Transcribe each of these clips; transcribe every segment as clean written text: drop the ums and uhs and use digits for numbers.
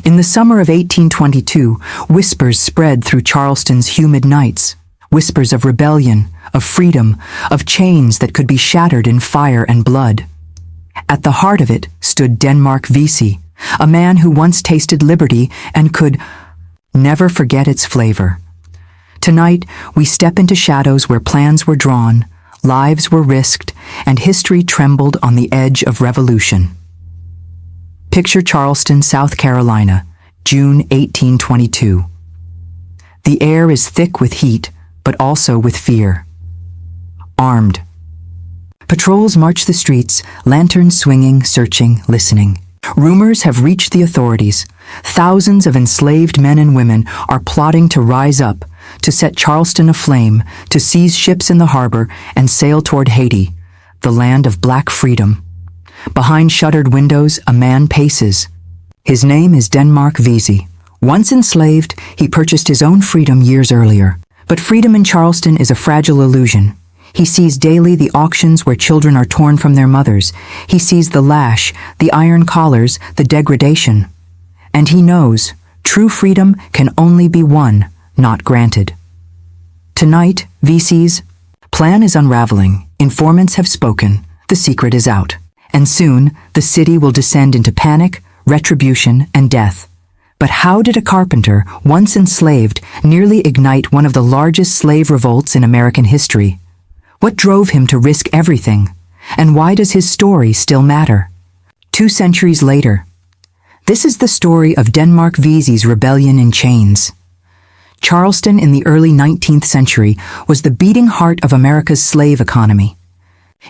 In the summer of 1822, whispers spread through Charleston's humid nights. Whispers of rebellion, of freedom, of chains that could be shattered in fire and blood. At the heart of it stood Denmark Vesey, a man who once tasted liberty and could never forget its flavor. Tonight, we step into shadows where plans were drawn, lives were risked, and history trembled on the edge of revolution. Picture Charleston, South Carolina, June 1822. The air is thick with heat, but also with fear. Armed. Patrols march the streets, lanterns swinging, searching, listening. Rumors have reached the authorities. Thousands of enslaved men and women are plotting to rise up, to set Charleston aflame, to seize ships in the harbor and sail toward Haiti, the land of black freedom. Behind shuttered windows, a man paces. His name is Denmark Vesey. Once enslaved, he purchased his own freedom years earlier. But freedom in Charleston is a fragile illusion. He sees daily the auctions where children are torn from their mothers. He sees the lash, the iron collars, the degradation. And he knows true freedom can only be won, not granted. Tonight, Vesey's plan is unraveling. Informants have spoken. The secret is out. And soon, the city will descend into panic, retribution, and death. But how did a carpenter, once enslaved, nearly ignite one of the largest slave revolts in American history? What drove him to risk everything? And why does his story still matter? 2 centuries later, this is the story of Denmark Vesey's rebellion in chains. Charleston in the early 19th century was the beating heart of America's slave economy.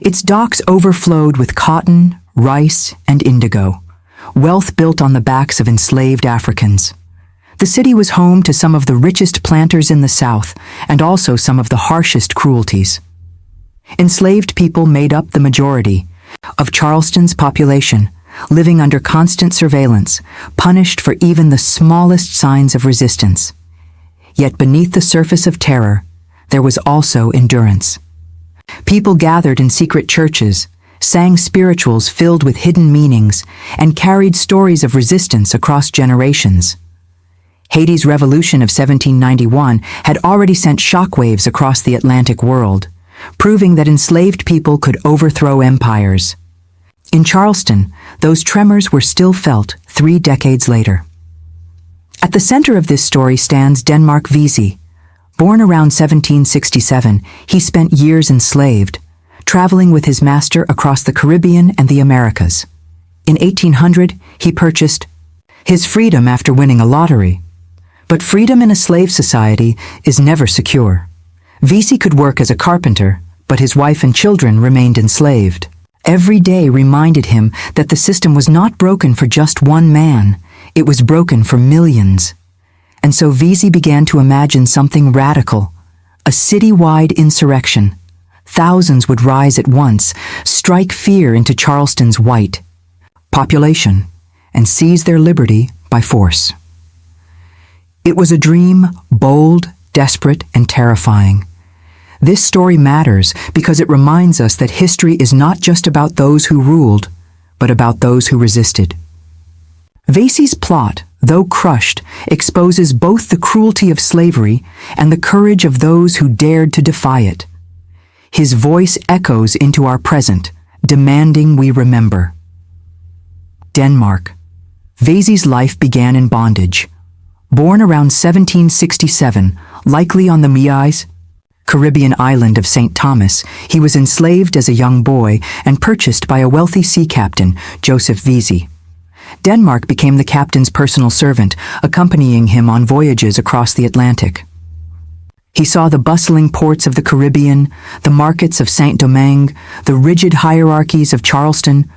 Its docks overflowed with cotton, rice, and indigo, wealth built on the backs of enslaved Africans. The city was home to some of the richest planters in the South and also some of the harshest cruelties. Enslaved people made up the majority of Charleston's population, living under constant surveillance, punished for even the smallest signs of resistance. Yet beneath the surface of terror, there was also endurance. People gathered in secret churches, sang spirituals filled with hidden meanings, and carried stories of resistance across generations. Haiti's revolution of 1791 had already sent shockwaves across the Atlantic world, proving that enslaved people could overthrow empires. In Charleston, those tremors were still felt 3 decades later. At the center of this story stands Denmark Vesey. Born around 1767, he spent years enslaved, traveling with his master across the Caribbean and the Americas. In 1800, he purchased his freedom after winning a lottery. But freedom in a slave society is never secure. Vesey could work as a carpenter, but his wife and children remained enslaved. Every day reminded him that the system was not broken for just one man, it was broken for millions. And so Vesey began to imagine something radical, a city-wide insurrection. Thousands would rise at once, strike fear into Charleston's white population, and seize their liberty by force. It was a dream, bold, desperate, and terrifying. This story matters because it reminds us that history is not just about those who ruled, but about those who resisted. Vesey's plot, though crushed, exposes both the cruelty of slavery and the courage of those who dared to defy it. His voice echoes into our present, demanding we remember. Denmark. Vesey's life began in bondage. Born around 1767, likely on the Miais, Caribbean island of St. Thomas, he was enslaved as a young boy and purchased by a wealthy sea captain, Joseph Vesey. Denmark became the captain's personal servant, accompanying him on voyages across the Atlantic. He saw the bustling ports of the Caribbean, the markets of Saint-Domingue, the rigid hierarchies of Charleston.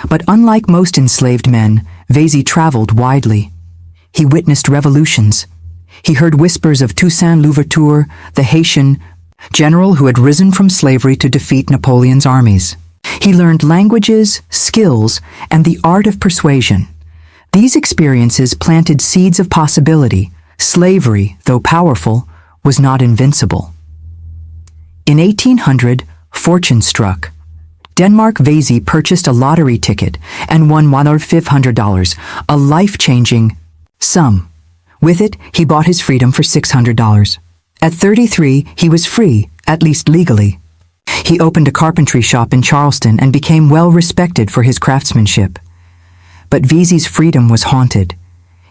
But unlike most enslaved men, Vesey traveled widely. He witnessed revolutions. He heard whispers of Toussaint Louverture, the Haitian general who had risen from slavery to defeat Napoleon's armies. He learned languages, skills, and the art of persuasion. These experiences planted seeds of possibility. Slavery, though powerful, was not invincible. In 1800, fortune struck. Denmark Vesey purchased a lottery ticket and won $1,500, a life-changing Some. With it, he bought his freedom for $600. At 33, he was free, at least legally. He opened a carpentry shop in Charleston and became well respected for his craftsmanship. But Vesey's freedom was haunted.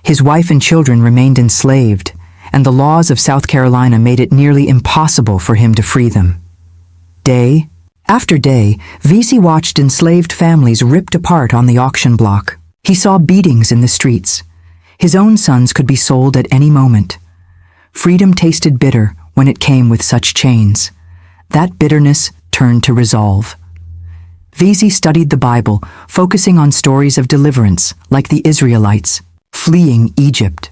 His wife and children remained enslaved, and the laws of South Carolina made it nearly impossible for him to free them. Day after day, Vesey watched enslaved families ripped apart on the auction block. He saw beatings in the streets. His own sons could be sold at any moment. Freedom tasted bitter when it came with such chains. That bitterness turned to resolve. Vesey studied the Bible, focusing on stories of deliverance, like the Israelites, fleeing Egypt.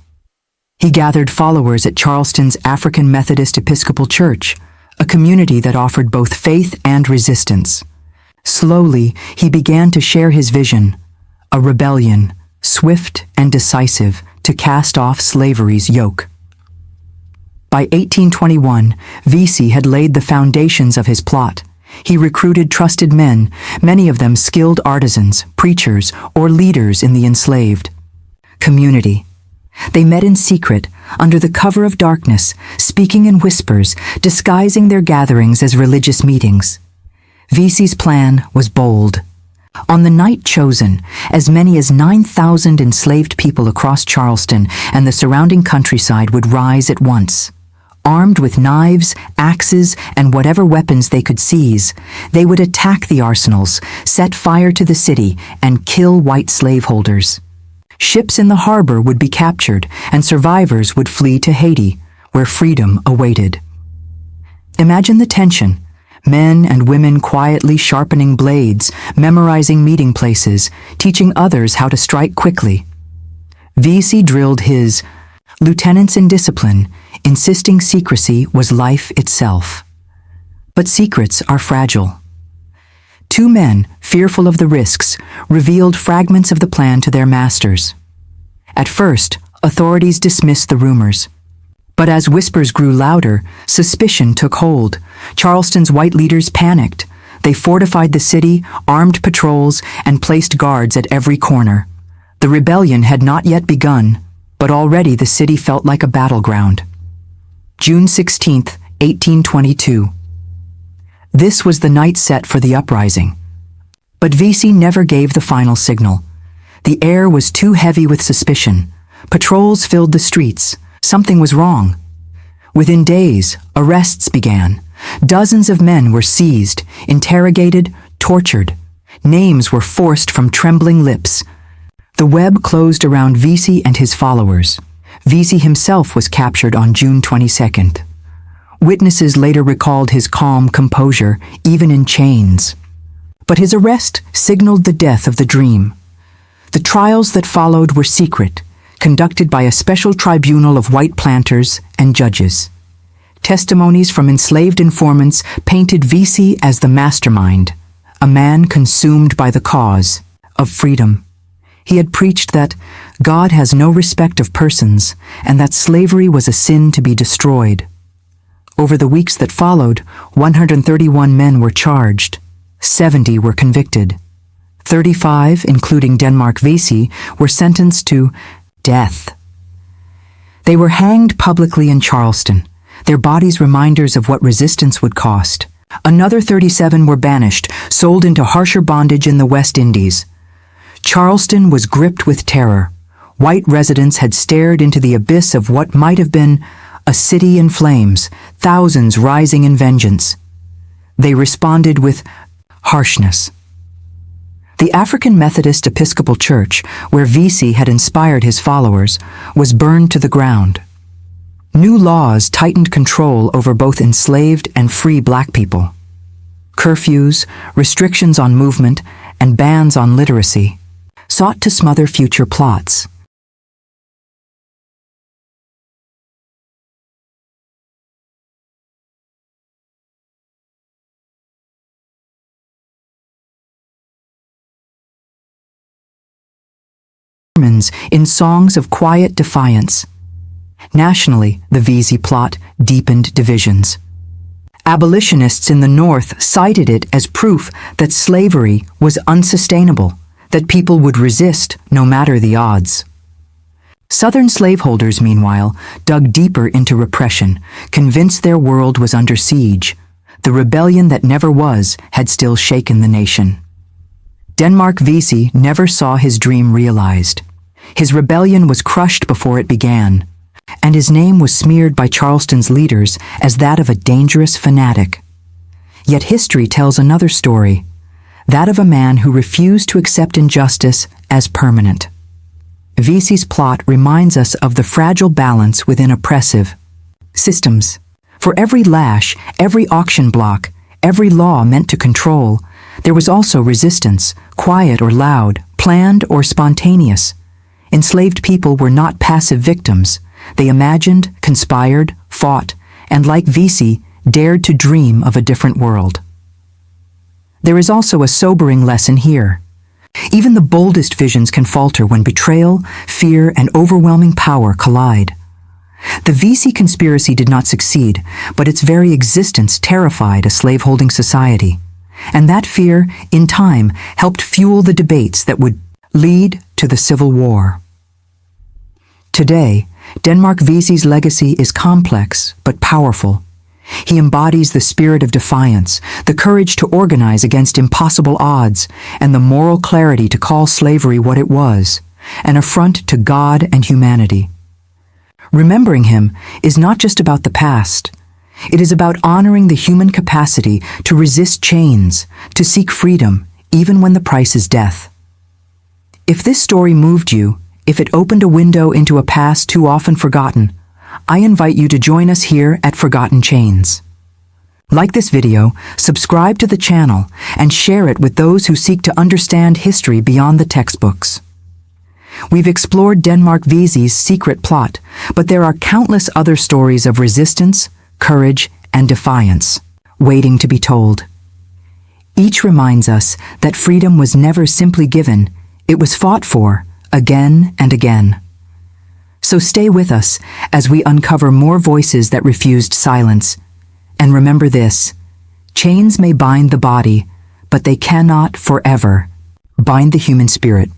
He gathered followers at Charleston's African Methodist Episcopal Church, a community that offered both faith and resistance. Slowly, he began to share his vision, a rebellion, swift and decisive, to cast off slavery's yoke. By 1821, Vesey had laid the foundations of his plot. He recruited trusted men, many of them skilled artisans, preachers, or leaders in the enslaved community. They met in secret, under the cover of darkness, speaking in whispers, disguising their gatherings as religious meetings. Vesey's plan was bold. On the night chosen, as many as 9,000 enslaved people across Charleston and the surrounding countryside would rise at once. Armed with knives, axes, and whatever weapons they could seize, they would attack the arsenals, set fire to the city, and kill white slaveholders. Ships in the harbor would be captured, and survivors would flee to Haiti, where freedom awaited. Imagine the tension. Men and women quietly sharpening blades, memorizing meeting places, teaching others how to strike quickly. Vesey drilled his lieutenants in discipline, insisting secrecy was life itself. But secrets are fragile. Two men, fearful of the risks, revealed fragments of the plan to their masters. At first, authorities dismissed the rumors. But as whispers grew louder, suspicion took hold. Charleston's white leaders panicked. They fortified the city, armed patrols, and placed guards at every corner. The rebellion had not yet begun, but already the city felt like a battleground. June 16, 1822. This was the night set for the uprising. But Vesey never gave the final signal. The air was too heavy with suspicion. Patrols filled the streets. Something was wrong. Within days, arrests began. Dozens of men were seized, interrogated, tortured. Names were forced from trembling lips. The web closed around Vesey and his followers. Vesey himself was captured on June 22nd. Witnesses later recalled his calm composure, even in chains. But his arrest signaled the death of the dream. The trials that followed were secret, conducted by a special tribunal of white planters and judges. Testimonies from enslaved informants painted Vesey as the mastermind, a man consumed by the cause of freedom. He had preached that God has no respect of persons and that slavery was a sin to be destroyed. Over the weeks that followed, 131 men were charged. 70 were convicted. 35, including Denmark Vesey, were sentenced to death. They were hanged publicly in Charleston, their bodies reminders of what resistance would cost. Another 37 were banished, sold into harsher bondage in the West Indies. Charleston was gripped with terror. White residents had stared into the abyss of what might have been a city in flames, thousands rising in vengeance. They responded with harshness. The African Methodist Episcopal Church, where Vesey had inspired his followers, was burned to the ground. New laws tightened control over both enslaved and free black people. Curfews, restrictions on movement, and bans on literacy sought to smother future plots. In songs of quiet defiance. Nationally, the Vesey plot deepened divisions. Abolitionists in the North cited it as proof that slavery was unsustainable, that people would resist no matter the odds. Southern slaveholders, meanwhile, dug deeper into repression, convinced their world was under siege. The rebellion that never was had still shaken the nation. Denmark Vesey never saw his dream realized. His rebellion was crushed before it began, and his name was smeared by Charleston's leaders as that of a dangerous fanatic. Yet history tells another story, that of a man who refused to accept injustice as permanent. Vesey's plot reminds us of the fragile balance within oppressive systems. For every lash, every auction block, every law meant to control, there was also resistance, quiet or loud, planned or spontaneous. Enslaved people were not passive victims. They imagined, conspired, fought, and like Vesey, dared to dream of a different world. There is also a sobering lesson here. Even the boldest visions can falter when betrayal, fear, and overwhelming power collide. The Vesey conspiracy did not succeed, but its very existence terrified a slaveholding society. And that fear, in time, helped fuel the debates that would lead to the Civil War. Today, Denmark Vesey's legacy is complex but powerful. He embodies the spirit of defiance, the courage to organize against impossible odds, and the moral clarity to call slavery what it was, an affront to God and humanity. Remembering him is not just about the past. It is about honoring the human capacity to resist chains, to seek freedom, even when the price is death. If this story moved you, if it opened a window into a past too often forgotten, I invite you to join us here at Forgotten Chains. Like this video, subscribe to the channel, and share it with those who seek to understand history beyond the textbooks. We've explored Denmark Vesey's secret plot, but there are countless other stories of resistance, courage, and defiance, waiting to be told. Each reminds us that freedom was never simply given, it was fought for, again and again. So stay with us as we uncover more voices that refused silence. And remember this, chains may bind the body, but they cannot forever bind the human spirit.